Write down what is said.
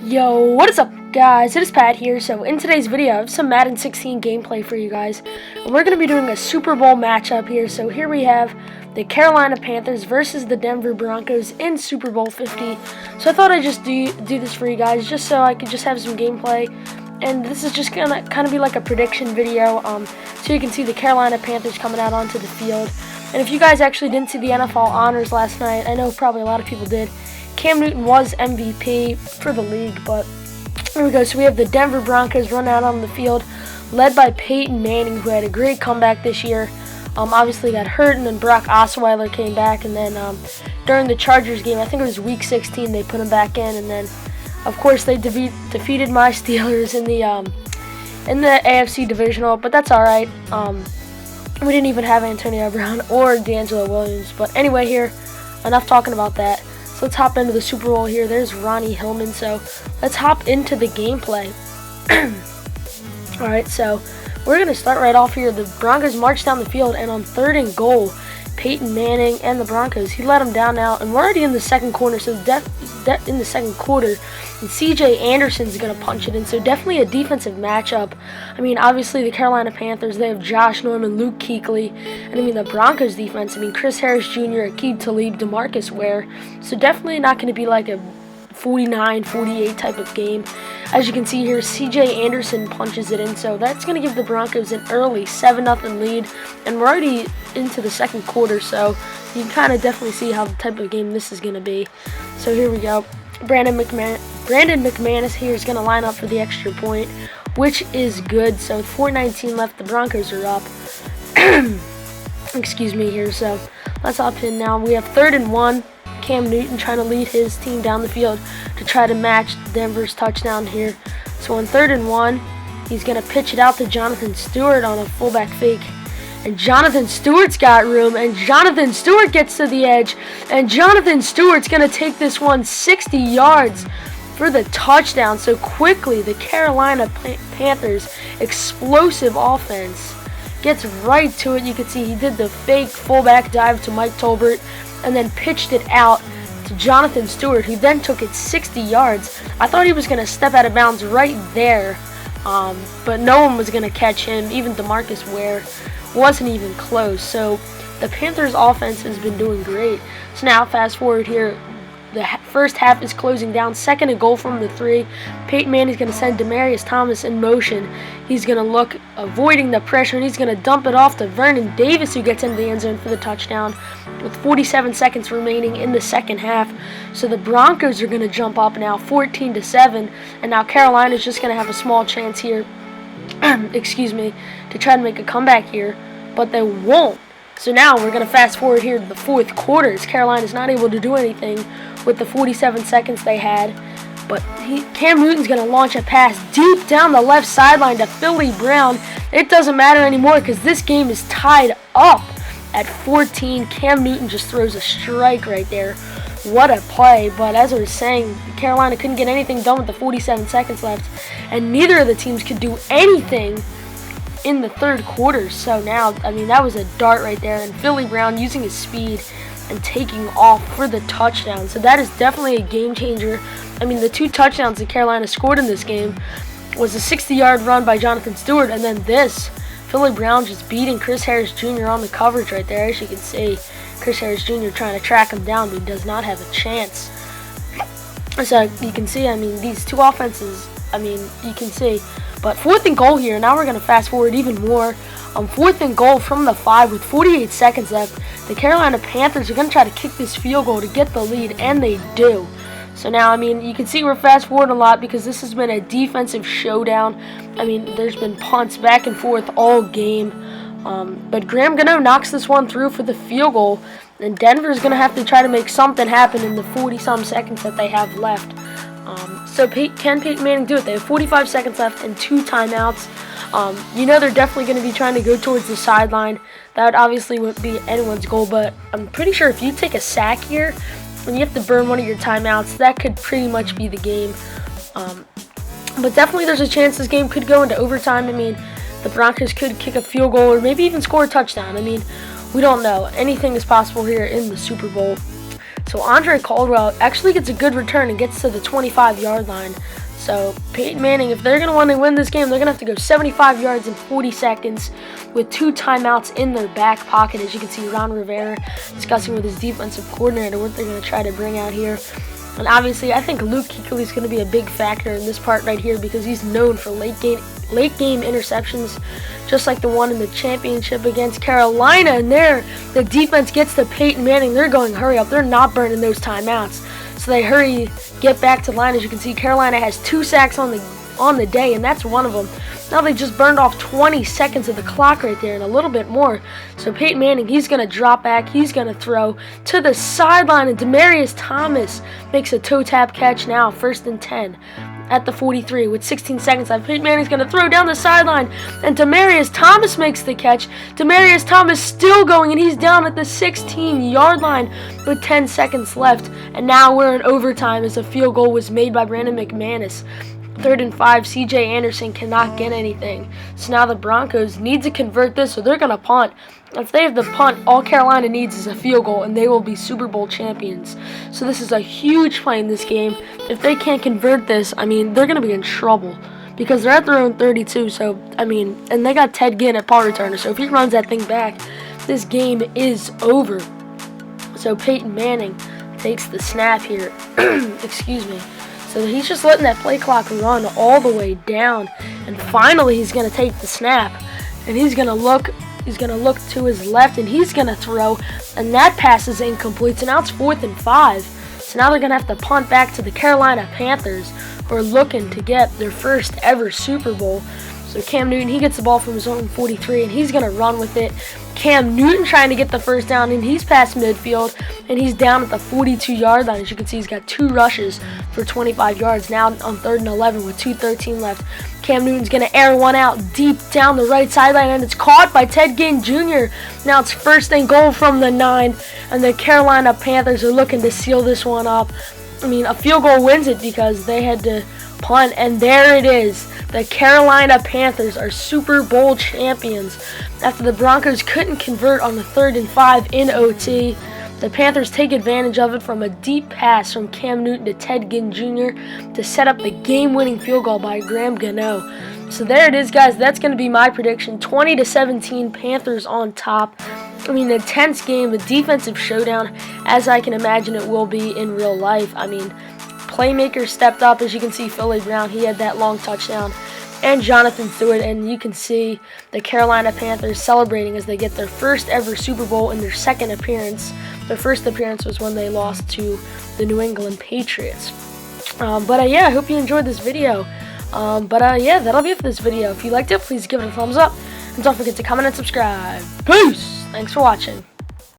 Yo, what is up guys? It is Pat here. So in today's video, I have some Madden 16 gameplay for you guys. And we're going to be doing a Super Bowl matchup here. So here we have the Carolina Panthers versus the Denver Broncos in Super Bowl 50. So I thought I'd just do this for you guys just so I could just have some gameplay. And this is just going to kind of be like a prediction video. So you can see the Carolina Panthers coming out onto the field. And if you guys actually didn't see the NFL honors last night, I know probably a lot of people did. Cam Newton was MVP for the league, but here we go. So we have the Denver Broncos run out on the field, led by Peyton Manning, who had a great comeback this year. Obviously got hurt, and then Brock Osweiler came back, and then during the Chargers game, I think it was Week 16, they put him back in, and then of course they defeated my Steelers in the AFC divisional, but that's all right. We didn't even have Antonio Brown or D'Angelo Williams, but anyway, here, enough talking about that. So let's hop into the Super Bowl here. There's Ronnie Hillman. So let's hop into the gameplay. Alright, so we're going to start right off here. The Broncos march down the field, and on 3rd and goal, Peyton Manning and the Broncos, he let them down now, and we're already in the second quarter, so in the second quarter, and CJ Anderson's going to punch it in, so definitely a defensive matchup. I mean, obviously the Carolina Panthers, they have Josh Norman, Luke Kuechly, and I mean the Broncos defense, I mean Chris Harris Jr., Aqib Talib, DeMarcus Ware, so definitely not going to be like a 49-48 type of game. As you can see here, CJ Anderson punches it in, so that's going to give the Broncos an early 7-0 lead, and we're already into the second quarter, so you can kind of definitely see how the type of game this is going to be. So here we go. Brandon McManus here is going to line up for the extra point, which is good. So with 4:19 left, the Broncos are up. Excuse me here, so let's hop in now. We have 3rd and 1. Cam Newton trying to lead his team down the field to try to match Denver's touchdown here. So on 3rd and 1, he's going to pitch it out to Jonathan Stewart on a fullback fake. And Jonathan Stewart's got room, and Jonathan Stewart gets to the edge, and Jonathan Stewart's going to take this one 60 yards for the touchdown. So quickly, the Carolina Panthers' explosive offense gets right to it. You can see he did the fake fullback dive to Mike Tolbert, and then pitched it out to Jonathan Stewart, who then took it 60 yards. I thought he was going to step out of bounds right there, but no one was going to catch him. Even DeMarcus Ware wasn't even close. So the Panthers offense has been doing great. So now fast forward here, the first half is closing down. 2nd and goal from the 3. Peyton Manning's going to send Demaryius Thomas in motion. He's going to look, avoiding the pressure, and he's going to dump it off to Vernon Davis, who gets into the end zone for the touchdown with 47 seconds remaining in the second half. So the Broncos are going to jump up now 14-7, and now Carolina's just going to have a small chance here, excuse me, to try to make a comeback here, but they won't. So now we're going to fast forward here to the fourth quarter, as Carolina's not able to do anything with the 47 seconds they had. But Cam Newton's going to launch a pass deep down the left sideline to Philly Brown. It doesn't matter anymore because this game is tied up at 14. Cam Newton just throws a strike right there. What a play. But as I was saying, Carolina couldn't get anything done with the 47 seconds left, and neither of the teams could do anything in the third quarter. So now, I mean, that was a dart right there, and Philly Brown using his speed and taking off for the touchdown. So that is definitely a game changer. I mean, the 2 touchdowns that Carolina scored in this game was a 60-yard run by Jonathan Stewart, and then this, Philly Brown just beating Chris Harris Jr. on the coverage right there. As you can see, Chris Harris Jr. trying to track him down, but he does not have a chance. So you can see, I mean, these two offenses, I mean, you can see. But 4th and goal here. Now we're going to fast forward even more. 4th and goal from the 5 with 48 seconds left. The Carolina Panthers are going to try to kick this field goal to get the lead, and they do. So now, I mean, you can see we're fast forward a lot because this has been a defensive showdown. I mean, there's been punts back and forth all game. But Graham Gano knocks this one through for the field goal, and Denver's going to have to try to make something happen in the 40-some seconds that they have left. So can Peyton Manning do it? They have 45 seconds left and 2 timeouts. You know they're definitely going to be trying to go towards the sideline. That obviously wouldn't be anyone's goal, but I'm pretty sure if you take a sack here and you have to burn one of your timeouts, that could pretty much be the game. But definitely there's a chance this game could go into overtime. I mean, the Broncos could kick a field goal or maybe even score a touchdown. I mean, we don't know. Anything is possible here in the Super Bowl. So Andre Caldwell actually gets a good return and gets to the 25-yard line. So Peyton Manning, if they're going to want to win this game, they're going to have to go 75 yards in 40 seconds with 2 timeouts in their back pocket. As you can see, Ron Rivera discussing with his defensive coordinator what they're going to try to bring out here. And obviously, I think Luke Kuechly is going to be a big factor in this part right here because he's known for late game interceptions, just like the one in the championship against Carolina. And there, the defense gets to Peyton Manning. They're going, hurry up. They're not burning those timeouts. So they hurry, get back to the line. As you can see, Carolina has 2 sacks on the day, and that's one of them. Now they just burned off 20 seconds of the clock right there and a little bit more. So Peyton Manning, he's going to drop back. He's going to throw to the sideline, and Demaryius Thomas makes a toe tap catch now, 1st and 10 at the 43 with 16 seconds left. Peyton Manning's going to throw down the sideline, and Demaryius Thomas makes the catch. Demaryius Thomas still going, and he's down at the 16-yard line with 10 seconds left. And now we're in overtime as a field goal was made by Brandon McManus. 3rd and 5, C.J. Anderson cannot get anything. So now the Broncos need to convert this, so they're going to punt. If they have the punt, all Carolina needs is a field goal, and they will be Super Bowl champions. So this is a huge play in this game. If they can't convert this, I mean, they're going to be in trouble because they're at their own 32. So, I mean, and they got Ted Ginn at punt returner. So if he runs that thing back, this game is over. So Peyton Manning takes the snap here. Excuse me. So he's just letting that play clock run all the way down, and finally he's going to take the snap, and he's going to look to his left, and he's going to throw, and that pass is incomplete. So now it's 4th and 5. So now they're going to have to punt back to the Carolina Panthers, who are looking to get their first ever Super Bowl. So Cam Newton, he gets the ball from his own 43, and he's going to run with it. Cam Newton trying to get the first down, and he's past midfield, and he's down at the 42-yard line. As you can see, he's got 2 rushes for 25 yards now on 3rd and 11 with 2:13 left. Cam Newton's going to air one out deep down the right sideline, and it's caught by Ted Ginn Jr. Now it's 1st and goal from the 9, and the Carolina Panthers are looking to seal this one up. I mean, a field goal wins it because they had to punt, and there it is. The Carolina Panthers are Super Bowl champions after the Broncos couldn't convert on the 3rd and 5 in OT. The Panthers take advantage of it from a deep pass from Cam Newton to Ted Ginn Jr. to set up the game-winning field goal by Graham Gano. So there it is, guys. That's going to be my prediction. 20-17, Panthers on top. I mean, a tense game, a defensive showdown, as I can imagine it will be in real life. I mean, playmakers stepped up. As you can see, Philly Brown, he had that long touchdown, and Jonathan Stewart, and you can see the Carolina Panthers celebrating as they get their first ever Super Bowl in their 2nd appearance. Their first appearance was when they lost to the New England Patriots. Yeah, I hope you enjoyed this video. Yeah, that'll be it for this video. If you liked it, please give it a thumbs up, and don't forget to comment and subscribe. Peace! Thanks for watching.